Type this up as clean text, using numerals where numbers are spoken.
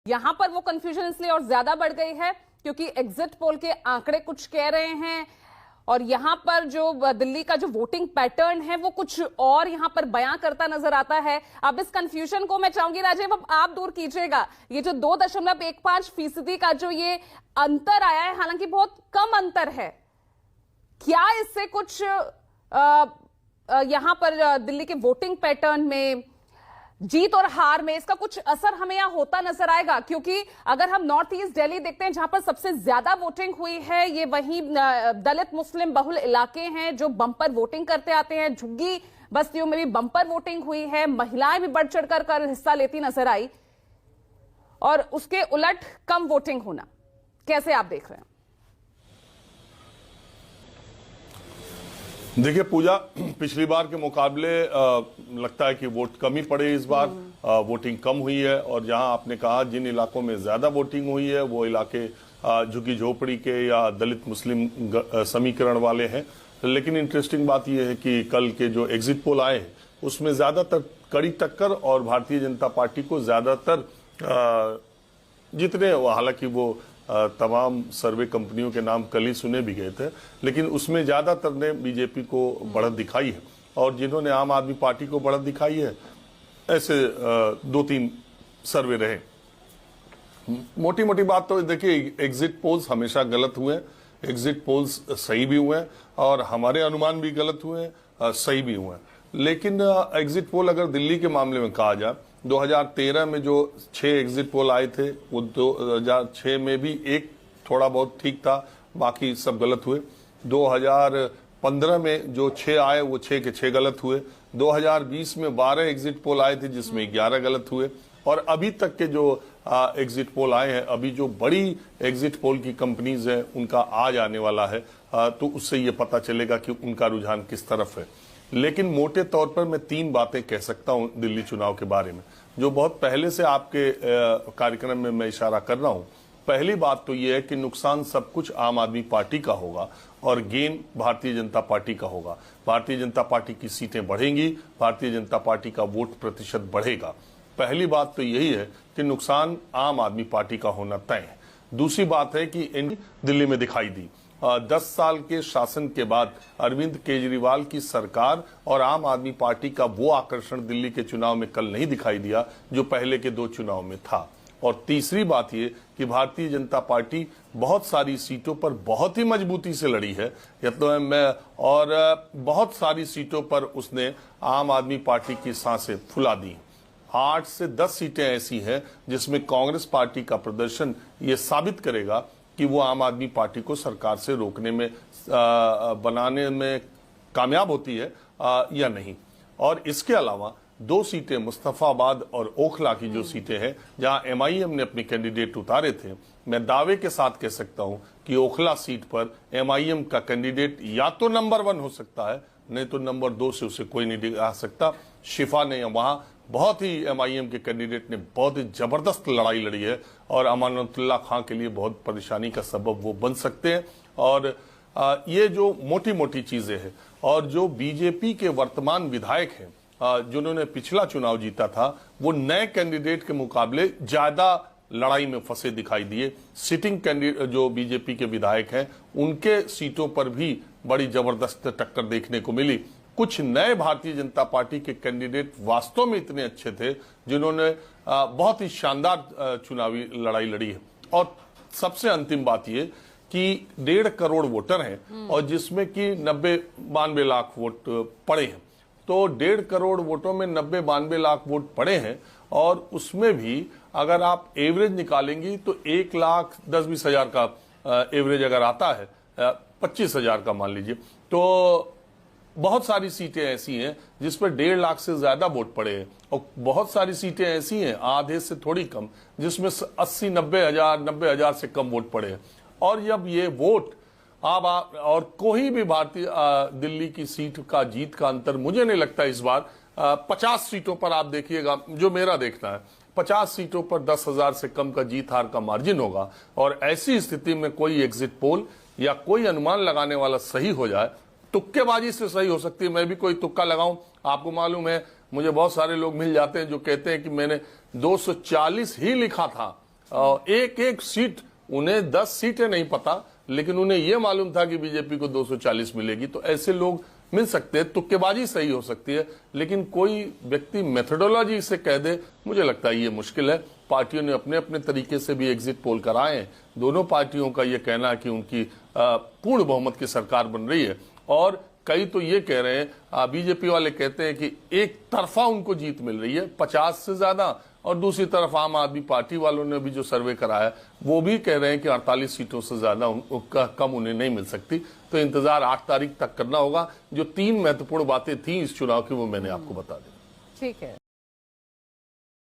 यहां पर वो कंफ्यूजन इसलिए और ज्यादा बढ़ गई है क्योंकि एग्जिट पोल के आंकड़े कुछ कह रहे हैं और यहां पर जो दिल्ली का जो वोटिंग पैटर्न है वो कुछ और यहां पर बयां करता नजर आता है। अब इस कंफ्यूजन को मैं चाहूंगी राजीव अब आप दूर कीजिएगा। ये जो 2.15% का जो ये अंतर आया है, हालांकि बहुत कम अंतर है, क्या इससे कुछ यहां पर दिल्ली के वोटिंग पैटर्न में, जीत और हार में इसका कुछ असर हमें यहां होता नजर आएगा? क्योंकि अगर हम नॉर्थ ईस्ट दिल्ली देखते हैं जहां पर सबसे ज्यादा वोटिंग हुई है, ये वही दलित मुस्लिम बहुल इलाके हैं जो बंपर वोटिंग करते आते हैं। झुग्गी बस्तियों में भी बंपर वोटिंग हुई है, महिलाएं भी बढ़ चढ़कर कर हिस्सा लेती नजर आई और उसके उलट कम वोटिंग होना, कैसे आप देख रहे हैं? देखिए पूजा, पिछली बार के मुकाबले लगता है कि वोट कम ही पड़े इस बार। वोटिंग कम हुई है और जहां आपने कहा जिन इलाकों में ज्यादा वोटिंग हुई है वो इलाके झुग्गी झोपड़ी के या दलित मुस्लिम समीकरण वाले हैं। लेकिन इंटरेस्टिंग बात यह है कि कल के जो एग्जिट पोल आए हैं उसमें ज्यादातर कड़ी टक्कर और भारतीय जनता पार्टी को ज्यादातर जितने, हालांकि वो तमाम सर्वे कंपनियों के नाम कल ही सुने भी गए थे, लेकिन उसमें ज्यादातर ने बीजेपी को बढ़त दिखाई है और जिन्होंने आम आदमी पार्टी को बढ़त दिखाई है ऐसे 2-3 सर्वे रहे। मोटी मोटी बात तो देखिए, एग्जिट पोल्स हमेशा गलत हुए, एग्जिट पोल्स सही भी हुए और हमारे अनुमान भी गलत हुए, सही भी हुए। लेकिन एग्जिट पोल अगर दिल्ली के मामले में कहा जाए, 2013 में जो 6 एग्जिट पोल आए थे वो 2006 में भी एक थोड़ा बहुत ठीक था, बाकी सब गलत हुए। 2015 में जो 6 आए वो 6 के 6 गलत हुए। 2020 में 12 एग्जिट पोल आए थे जिसमें 11 गलत हुए। और अभी तक के जो एग्जिट पोल आए हैं, अभी जो बड़ी एग्जिट पोल की कंपनीज हैं उनका आज आने वाला है, तो उससे ये पता चलेगा कि उनका रुझान किस तरफ है। लेकिन मोटे तौर पर मैं 3 बातें कह सकता हूं दिल्ली चुनाव के बारे में, जो बहुत पहले से आपके कार्यक्रम में मैं इशारा कर रहा हूं। पहली बात तो यह है कि नुकसान सब कुछ आम आदमी पार्टी का होगा और गेन भारतीय जनता पार्टी का होगा। भारतीय जनता पार्टी की सीटें बढ़ेंगी, भारतीय जनता पार्टी का वोट प्रतिशत बढ़ेगा। पहली बात तो यही है कि नुकसान आम आदमी पार्टी का होना तय है। दूसरी बात है कि दिल्ली में दिखाई दी 10 साल के शासन के बाद अरविंद केजरीवाल की सरकार और आम आदमी पार्टी का वो आकर्षण दिल्ली के चुनाव में कल नहीं दिखाई दिया जो पहले के 2 चुनाव में था। और तीसरी बात ये कि भारतीय जनता पार्टी बहुत सारी सीटों पर बहुत ही मजबूती से लड़ी है, और बहुत सारी सीटों पर उसने आम आदमी पार्टी की सांसें फुला दी। 8 से 10 सीटें ऐसी हैं जिसमें कांग्रेस पार्टी का प्रदर्शन ये साबित करेगा कि वो आम आदमी पार्टी को सरकार से रोकने में, बनाने में कामयाब होती है या नहीं। और इसके अलावा 2 सीटें मुस्तफाबाद और ओखला की जो सीटें हैं जहां एमआईएम ने अपने कैंडिडेट उतारे थे, मैं दावे के साथ कह सकता हूं कि ओखला सीट पर एमआईएम का कैंडिडेट या तो नंबर 1 हो सकता है, नहीं तो नंबर 2 से उसे कोई नहीं आ सकता। शिफा ने वहां बहुत ही, एमआईएम के कैंडिडेट ने बहुत ही जबरदस्त लड़ाई लड़ी है और अमानतुल्लाह खां के लिए बहुत परेशानी का सबब वो बन सकते हैं। और ये जो मोटी मोटी चीजें हैं, और जो बीजेपी के वर्तमान विधायक हैं जिन्होंने पिछला चुनाव जीता था, वो नए कैंडिडेट के मुकाबले ज्यादा लड़ाई में फंसे दिखाई दिए। सिटिंग कैंडिडेट जो बीजेपी के विधायक हैं उनके सीटों पर भी बड़ी जबरदस्त टक्कर देखने को मिली। कुछ नए भारतीय जनता पार्टी के कैंडिडेट वास्तव में इतने अच्छे थे जिन्होंने बहुत ही शानदार चुनावी लड़ाई लड़ी है। और सबसे अंतिम बात यह कि 1.5 करोड़ वोटर हैं और जिसमें कि 92 लाख वोट पड़े हैं। तो 1.5 करोड़ वोटों में 92 लाख वोट पड़े हैं और उसमें भी अगर आप एवरेज निकालेंगी तो 1,10,20 हजार का एवरेज अगर आता है, 25,000 का मान लीजिए, तो बहुत सारी सीटें ऐसी हैं जिस पर 1.5 लाख से ज्यादा वोट पड़े हैं और बहुत सारी सीटें ऐसी हैं आधे से थोड़ी कम जिसमें 80-90 हजार से कम वोट पड़े हैं। और जब ये वोट और कोई भी भारतीय दिल्ली की सीट का जीत का अंतर मुझे नहीं लगता इस बार 50 सीटों पर आप देखिएगा, जो मेरा देखना है 50 सीटों पर 10,000 से कम का जीत हार का मार्जिन होगा। और ऐसी स्थिति में कोई एग्जिट पोल या कोई अनुमान लगाने वाला सही हो जाए, तुक्केबाजी से सही हो सकती है, मैं भी कोई तुक्का लगाऊं, आपको मालूम है मुझे बहुत सारे लोग मिल जाते हैं जो कहते हैं कि मैंने 240 ही लिखा था एक एक सीट, उन्हें 10 सीटें नहीं पता, लेकिन उन्हें यह मालूम था कि बीजेपी को 240 मिलेगी। तो ऐसे लोग मिल सकते हैं, तुक्केबाजी सही हो सकती है, लेकिन कोई व्यक्ति मेथोडोलॉजी से कह दे, मुझे लगता है ये मुश्किल है। पार्टियों ने अपने अपने तरीके से भी एग्जिट पोल कराए हैं। दोनों पार्टियों का ये कहना कि उनकी पूर्ण बहुमत की सरकार बन रही है, और कई तो ये कह रहे हैं, बीजेपी वाले कहते हैं कि एक तरफा उनको जीत मिल रही है 50 से ज्यादा, और दूसरी तरफ आम आदमी पार्टी वालों ने भी जो सर्वे कराया वो भी कह रहे हैं कि 48 सीटों से ज्यादा कम उन्हें नहीं मिल सकती। तो इंतजार 8 तारीख तक करना होगा। जो 3 महत्वपूर्ण बातें थी इस चुनाव की वो मैंने आपको बता दी। ठीक है।